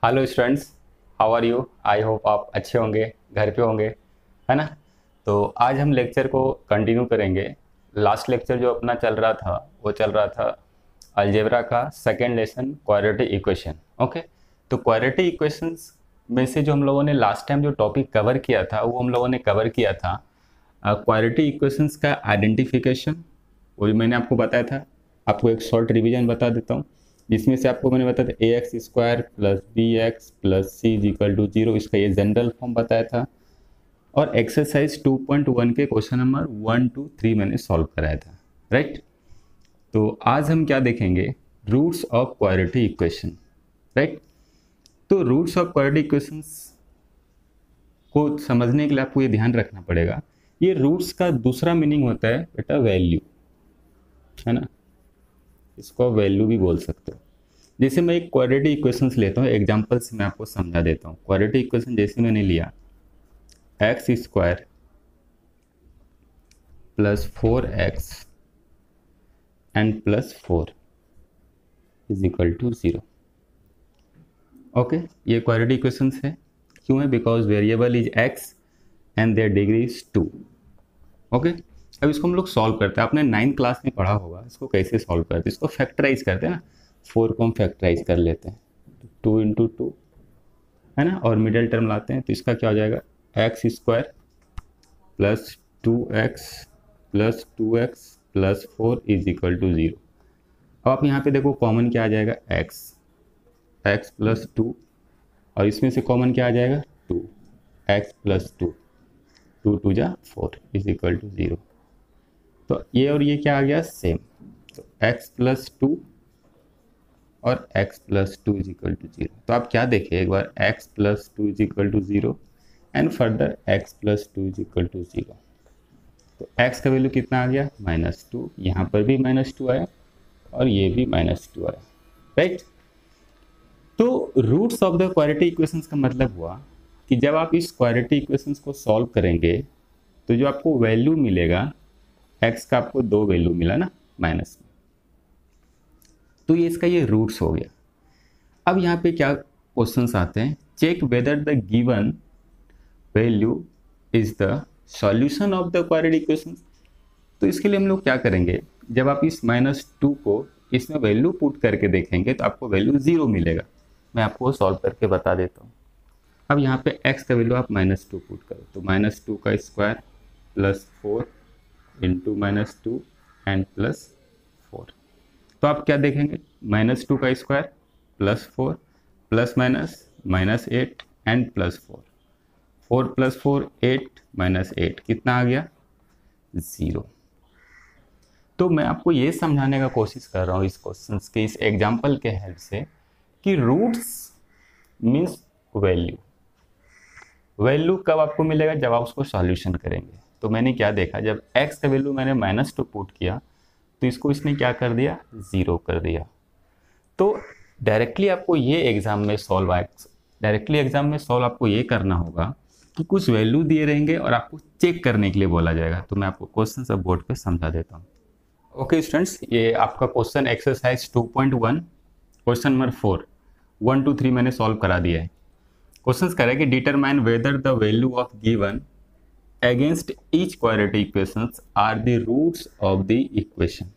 Hello students, how are you. I hope आप अच्छे होंगे, घर पे होंगे, है ना। तो आज हम लेक्चर को कंटिन्यू करेंगे। लास्ट लेक्चर जो अपना चल रहा था वो चल रहा था अलजेब्रा का second lesson quadratic equation. Okay, तो क्वाड्रेटिक इक्वेशंस में से जो हम लोगों ने लास्ट टाइम जो टॉपिक कवर किया था वो हम लोगों ने कवर किया था क्वाड्रेटिक इक्वेशंस का आइडेंटिफिकेशन। वही मैंने आपको बताया था। आपको एक शॉर्ट रिवीजन बता देता हूँ, जिसमें से आपको मैंने बताया था a x square plus b x plus c is equal to zero, इसका ये जनरल फॉर्म बताया था। और एक्सरसाइज 2.1 के क्वेश्चन नंबर 1 to 3 मैंने सॉल्व कराया था, राइट। तो आज हम क्या देखेंगे, roots of quadratic equation, right. तो रूट्स ऑफ क्वाड्रेटिक इक्वेशंस को समझने के लिए आपको ये ध्यान रखना पड़ेगा, ये रूट्स का दूसरा मीनिंग होता है बेटा वैल्यू, है ना। इसको वैल्यू भी बोल सकते हो। जैसे मैं एक क्वाड्रेटिक इक्वेशंस लेता हूँ, एग्जांपल से मैं आपको समझा देता हूँ। क्वाड्रेटिक इक्वेशन जैसे मैंने लिया x square plus 4x and plus 4 is equal to 0। Okay, ये क्वाड्रेटिक इक्वेशंस है। क्यों है? Because variable is x and there degree is 2। Okay, अब इसको हम लोग सॉल्व करते हैं। आपने 9th क्लास में पढ़ा होगा इसको कैसे सॉल्व करते हैं। इसको फैक्टराइज करते हैं ना, 4 को हम फैक्टराइज कर लेते हैं, 2 इंटू 2, है ना, और मिडिल टर्म लाते हैं तो इसका क्या हो जाएगा, x square plus 2x plus 2x plus 4 is equal to 0। अब आप यहाँ पे देखो कॉमन क्या आ जाएगा, x प्लस 2, और इसमें से कॉमन क्या आ जाएगा 2, x प्लस 2, 2 2 जा 4 इज इक्वल टू 0। तो ये और ये क्या आ गया, सेम। तो x प्लस 2 और x plus 2 is equal to 0। तो आप क्या देखें एक बार, x plus 2 is equal to 0 and further x plus 2 is equal to 0। तो x का वैल्यू कितना आ गया, -2। यहाँ पर भी -2 आया और ये भी -2 आया, राइट। तो roots of the quadratic equations का मतलब हुआ कि जब आप इस क्वाड्रेटिक इक्वेशंस को सॉल्व करेंगे तो जो आपको वैल्यू मिलेगा, x का आपको 2 वैल्यू मिला ना माइनस में, तो ये इसका ये रूट्स हो गया। अब यहाँ पे क्या क्वेश्चंस आते हैं, check whether the given value is the solution of the quadratic equation. तो इसके लिए हम लोग क्या करेंगे, जब आप इस -2 को इसमें वैल्यू पुट करके देखेंगे तो आपको वैल्यू 0 मिलेगा। मैं आपको सॉल्व करके बता देता हूँ। अब यहाँ पे x का वैल्यू आप -2 पुट करो तो -2 का square plus 4 into -2 and plus 4। तो आप क्या देखेंगे, -2 का square plus 4 plus minus 8 and plus 4, 4 plus 4 8 -8 कितना आ गया, 0। तो मैं आपको ये समझाने का कोशिश कर रहा हूँ इस क्वेश्चन के इस एग्जाम्पल के हेल्प से कि रूट्स मीन्स वैल्यू। वैल्यू कब आपको मिलेगा, जब आप उसको सॉल्यूशन करेंगे। तो मैंने क्या देखा, जब x का वैल्यू मैंने -2 पुट किया तो इसको इसने क्या कर दिया, 0 कर दिया। तो डायरेक्टली आपको ये एग्जाम में सॉल्व आपको ये करना होगा कि कुछ वैल्यू दिए रहेंगे और आपको चेक करने के लिए बोला जाएगा। तो मैं आपको क्वेश्चन सब बोर्ड पे समझा देता हूँ। ओके स्टूडेंट्स, ये आपका question exercise 2.1 question number 4 1 to 3 मैंने सॉल्व करा दिया है। क्वेश्चन करें कि determine whether the value of given against each quadratic equations are the roots of the equation.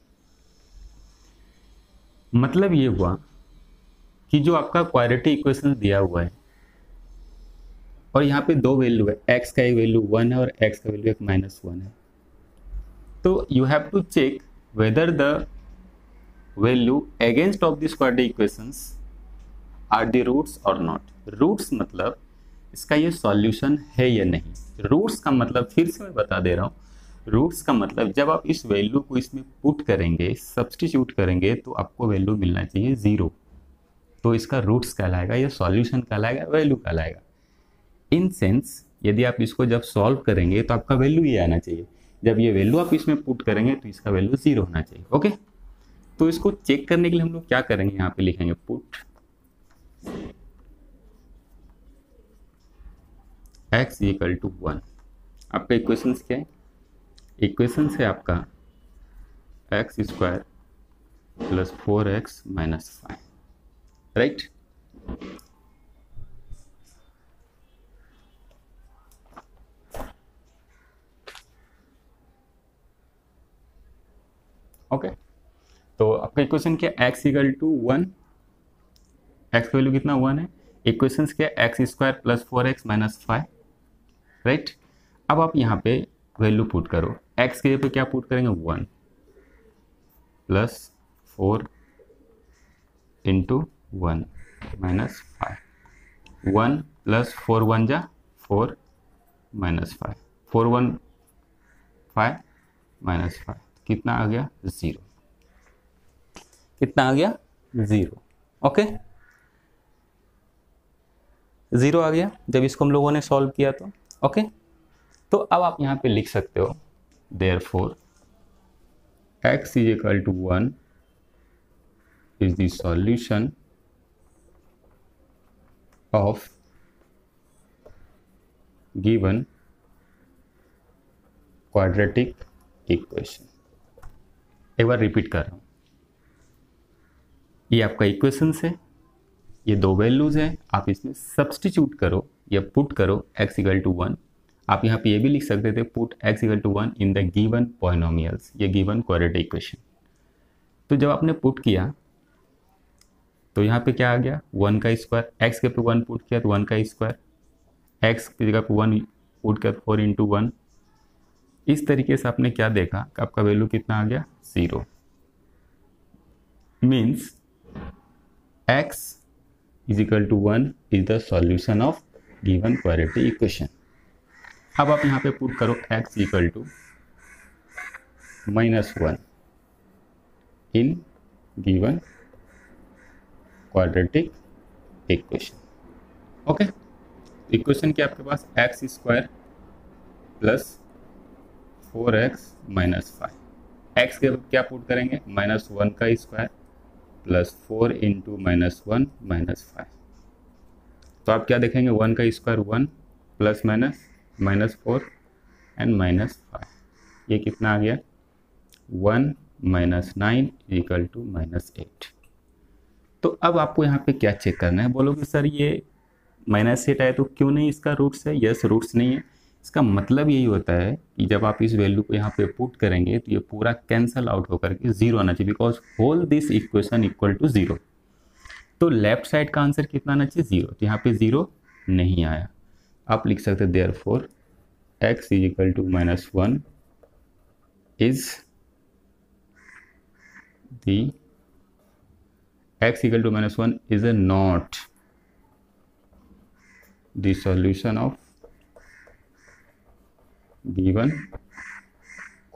मतलब ये हुआ कि जो आपका क्वाड्रेटिक इक्वेशन दिया हुआ है और यहाँ पे 2 वैल्यू है, x का एक वैल्यू 1 है और x का वैल्यू एक -1 है। तो you have to check whether the value against of this quadratic equations are the roots और नॉट। रूट्स मतलब इसका ये सॉल्यूशन है या नहीं। रूट्स का मतलब फिर से मैं बता दे रहा हूँ, रूट्स का मतलब जब आप इस वैल्यू को इसमें पुट करेंगे, सब्सटीट्यूट करेंगे तो आपको वैल्यू मिलना चाहिए 0। तो इसका रूट्स कहलाएगा, ये सॉल्यूशन कहलाएगा, वैल्यू कहलाएगा। इन सेंस यदि आप इसको जब सॉल्व करेंगे तो आपका वैल्यू ये आना चाहिए, जब ये वैल्यू आप इसमें पुट करेंगे तो इसका वैल्यू 0 होना चाहिए। ओके, तो इसको चेक करने के लिए हम लोग क्या करेंगे, यहाँ पे लिखेंगे पुट x इक्वल टू 1। आपका इक्वेशन क्या है, इक्वेशन है आपका x square plus 4x minus 5, right. Okay, तो आपका इक्वेशन क्या, x इक्वल टू 1, x का वैल्यू कितना 1 है, इक्वेशन क्या x square plus 4x minus 5, right. अब आप यहाँ पे वैल्यू पुट करो, x के पे क्या पुट करेंगे 1 प्लस 4 इंटू 1 माइनस 5, 1 प्लस 4 1 जा 4 माइनस 5, 4 1 5 माइनस 5, कितना आ गया 0, कितना आ गया 0, ओके 0 आ गया जब इसको हम लोगों ने सॉल्व किया तो, ओके। तो अब आप यहाँ पे लिख सकते हो therefore x is equal to 1 is the solution of given quadratic equation। एक बार रिपीट कर रहा हूँ, ये आपका इक्वेशंस है, ये दो वैल्यूज है, आप इसमें सब्सटीट्यूट करो या पुट करो x इक्वल टू 1। आप यहाँ पे ये भी लिख सकते थे put x equal to 1 in the given polynomials, ये गिवन क्वाड्रेटिक इक्वेशन। तो जब आपने पुट किया तो यहाँ पे क्या आ गया 1 का स्क्वायर, x के पे 1 पुट किया तो 1 का स्क्वायर, x की जगह पे 1 पुट किया 4 इंटू 1। इस तरीके से आपने क्या देखा कि आपका वैल्यू कितना आ गया 0, means x is equal to 1 is the solution of given quadratic equation। अब आप यहाँ पे पुट करो x equal to -1 in given quadratic equation, okay. Equation क्या आपके पास x square plus 4x minus 5, x के क्या पुट करेंगे -1 का स्क्वायर प्लस 4 इंटू -1 माइनस 5। तो आप क्या देखेंगे 1 का square 1 plus minus 4 and minus 5, ये कितना आ गया 1 माइनस 9 इक्वल टू -8। तो अब आपको यहाँ पे क्या चेक करना है, बोलोगे सर ये -8 आया तो क्यों नहीं इसका रूट्स है, यस रूट्स नहीं है। इसका मतलब यही होता है कि जब आप इस वैल्यू को यहाँ पे पुट करेंगे तो ये पूरा कैंसल आउट होकर के 0 आना चाहिए, because whole this equation equal to 0। तो लेफ्ट साइड का आंसर कितना आना चाहिए 0, तो यहाँ पे 0 नहीं आया। आप लिख सकते therefore x is equal to -1 is the x equal to -1 is a not the solution of given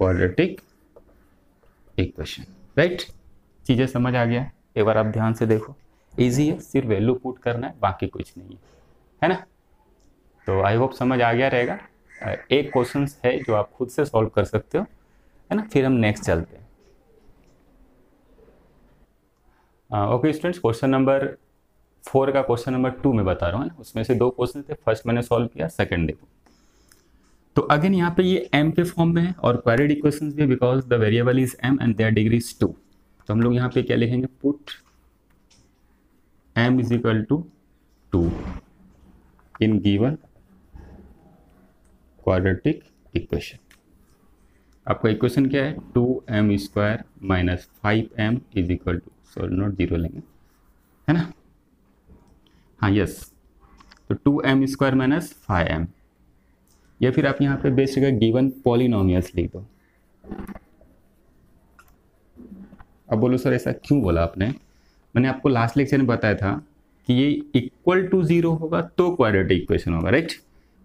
quadratic equation, right. चीज़ें समझ आ गया, एक बार आप ध्यान से देखो, इजी है, सिर्फ वैल्यू पुट करना है, बाकी कुछ नहीं है ना। तो आई होप समझ आ गया रहेगा। एक क्वेश्चन है जो आप खुद से सॉल्व कर सकते हो, है ना, फिर हम नेक्स्ट चलते हैं। ओके स्टूडेंट्स, क्वेश्चन नंबर 4 का क्वेश्चन नंबर 2 में बता रहा हूँ, उसमें से 2 क्वेश्चन थे, फर्स्ट मैंने सॉल्व किया, सेकंड देखो। तो अगेन यहाँ पे ये m के फॉर्म में है और क्वाड्रेटिक इक्वेशंस भी, because the variable is m and there degree is 2। तो हम लोग यहाँ पे क्या लिखेंगे, put m is equal to 2 in given quadratic equation. आपका इक्वेशन क्या है 2m square minus 5m is equal to, sorry not 0 लेंगे, है ना, हाँ यस। तो 2m स्क्वायर माइनस 5m, या फिर आप यहाँ पे बेस्ट जगह गिवन पॉलिनोमियल्स लिख दो। अब बोलो सर ऐसा क्यों बोला आपने, मैंने आपको लास्ट लेक्चर में बताया था कि ये इक्वल टू 0 होगा तो क्वाड्रेटिक इक्वेशन होगा, right.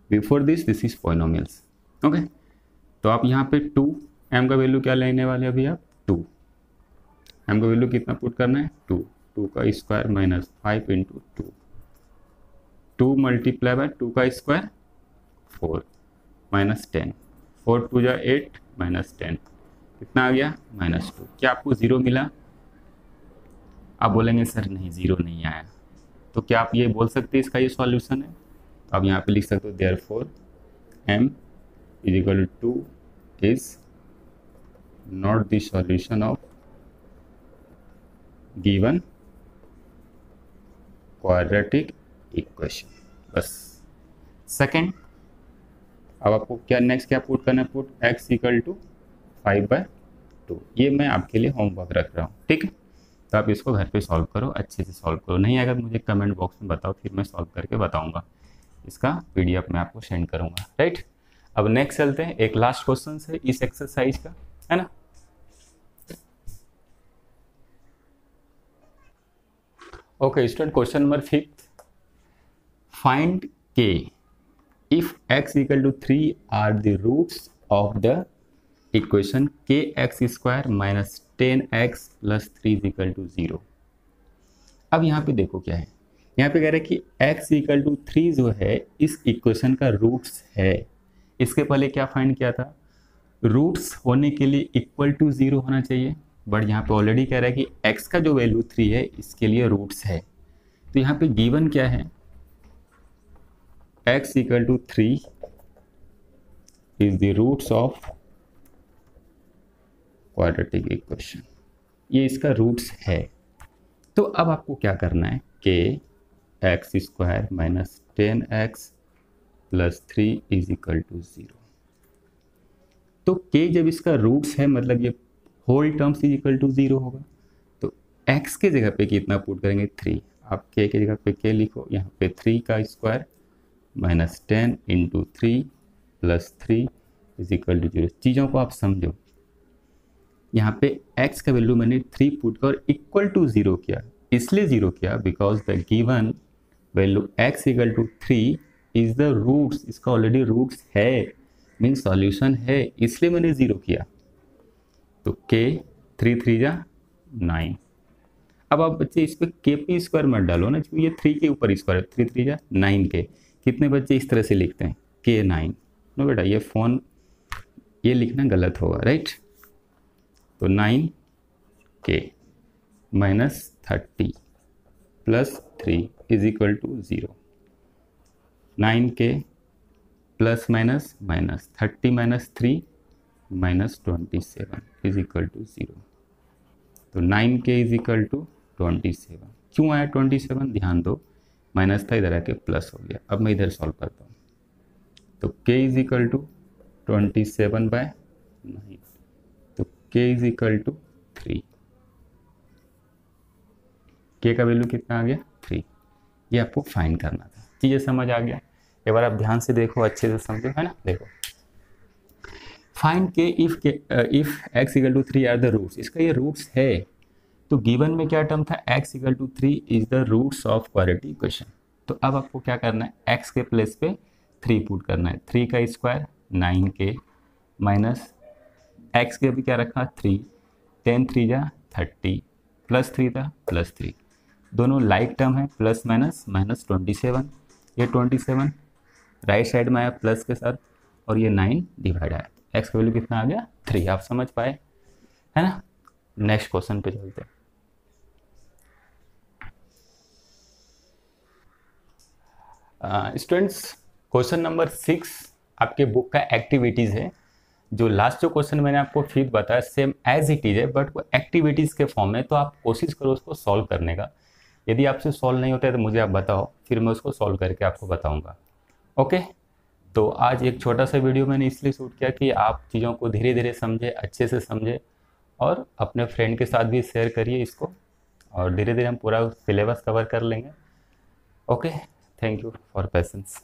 Before this is polynomials, okay. तो आप यहाँ पे 2m का वैल्यू क्या लेने वाले अभी आप 2, m का वैल्यू कितना पुट करना है 2 का square minus 5 into 2 multiply by 2 का स्क्वायर 4 माइनस 10, 4 2 जा 8 माइनस 10, कितना आ गया -2। क्या आपको 0 मिला? आप बोलेंगे सर नहीं 0 नहीं आया, तो क्या आप ये बोल सकते हैं इसका ये सॉल्यूशन है? तो आप यहाँ पे लिख सकते हो therefore m is equal to 2 is not the solution of given quadratic equation, बस। सेकंड, अब आपको क्या नेक्स्ट क्या पुट करना है, पुट x इक्वल टू 5/2 2। ये मैं आपके लिए होमवर्क रख रहा हूँ, ठीक है। तो आप इसको घर पे सॉल्व करो, अच्छे से सॉल्व करो। नहीं अगर मुझे कमेंट बॉक्स में बताओ, फिर मैं सॉल्व करके बताऊँगा। इसका PDF मैं आपको सेंड करूँगा, राइट। अब नेक्स्ट चलते हैं, एक लास्ट क्वेश्चन है इस एक्सरसाइज का, है ना। Okay student, question number 5, find k if x equal to 3 are the roots of the equation kx square minus 10x plus 3 is equal to 0। अब यहाँ पे देखो क्या है, यहाँ पे कह रहे हैं कि x इक्वल टू 3 जो है इस इक्वेशन का रूट्स है। इसके पहले क्या फाइंड किया था, रूट्स होने के लिए इक्वल टू 0 होना चाहिए, बट यहाँ पे ऑलरेडी कह रहा है कि x का जो वैल्यू 3 है इसके लिए रूट्स है। तो यहाँ पे गिवन क्या है, x equal to 3 is the roots of quadratic equation, ये इसका रूट्स है। तो अब आपको क्या करना है, k x square minus 10x plus 3 is equal to 0। तो k जब इसका रूट्स है मतलब ये whole terms is equal to 0 होगा। तो x के जगह पे कितना पुट करेंगे, 3। आप k के जगह पे k लिखो, यहाँ पे 3 का square minus 10 into 3 plus 3 is equal to 0। चीज़ों को आप समझो, यहाँ पे x का वैल्यू मैंने 3 पुट कर इक्वल टू 0 किया, इसलिए 0 किया because the given value x equal to 3 is the roots, इसका ऑलरेडी रूट्स है, मीन सॉल्यूशन है, इसलिए मैंने 0 किया। तो k 3 3 जा 9। अब आप बच्चे इस पर k पे स्क्वायर मत डालो ना, क्योंकि ये 3 के ऊपर स्क्वायर है, 3 3 जा 9k। कितने बच्चे इस तरह से लिखते हैं k 9, नो बेटा ये फ़ोन ये लिखना गलत होगा, राइट। तो 9k minus 30 plus 3 is equal to 0। 9k plus minus minus 30 minus 3 minus 27 is equal to 0। तो 9k इज इक्वल टू 27। क्यों आया 27, ध्यान दो, माइनस था इधर आके प्लस हो गया। अब मैं इधर सॉल्व करता हूँ, तो k is equal to 27 by 9, तो k is equal to 3। k का वैल्यू कितना आ गया, 3। ये आपको फाइंड करना था। चीज़ें समझ आ गया, एक बार आप ध्यान से देखो, अच्छे से समझो, है ना। देखो find k if x equal to 3 are the roots, इसका ये रूट्स है। तो गिवन में क्या टर्म था, x equal to 3 is the roots of quadratic equation. तो अब आपको क्या करना है, x के प्लेस पे 3 पुट करना है। 3 का स्क्वायर 9k माइनस x के भी क्या रखा 3, 10 3 जा 30 प्लस 3 था प्लस 3, दोनों लाइक टर्म है, प्लस माइनस माइनस 27, ये 27 राइट साइड में आया प्लस के साथ, और ये 9 डिवाइड आया। x का वैल्यू कितना आ गया, 3। आप समझ पाए, है ना। नेक्स्ट क्वेश्चन पे चलते हैं। स्टूडेंट्स क्वेश्चन नंबर 6 आपके बुक का एक्टिविटीज़ है। जो लास्ट जो क्वेश्चन मैंने आपको फिर बताया सेम एज इट इज़ है, बट वो एक्टिविटीज़ के फॉर्म में, तो आप कोशिश करो उसको सॉल्व करने का। यदि आपसे सॉल्व नहीं होता है तो मुझे आप बताओ, फिर मैं उसको सॉल्व करके आपको बताऊंगा। ओके, तो आज एक छोटा सा वीडियो मैंने इसलिए शूट किया कि आप चीज़ों को धीरे धीरे समझे, अच्छे से समझे, और अपने फ्रेंड के साथ भी शेयर करिए इसको, और धीरे धीरे हम पूरा सिलेबस कवर कर लेंगे। Okay, thank you for patience.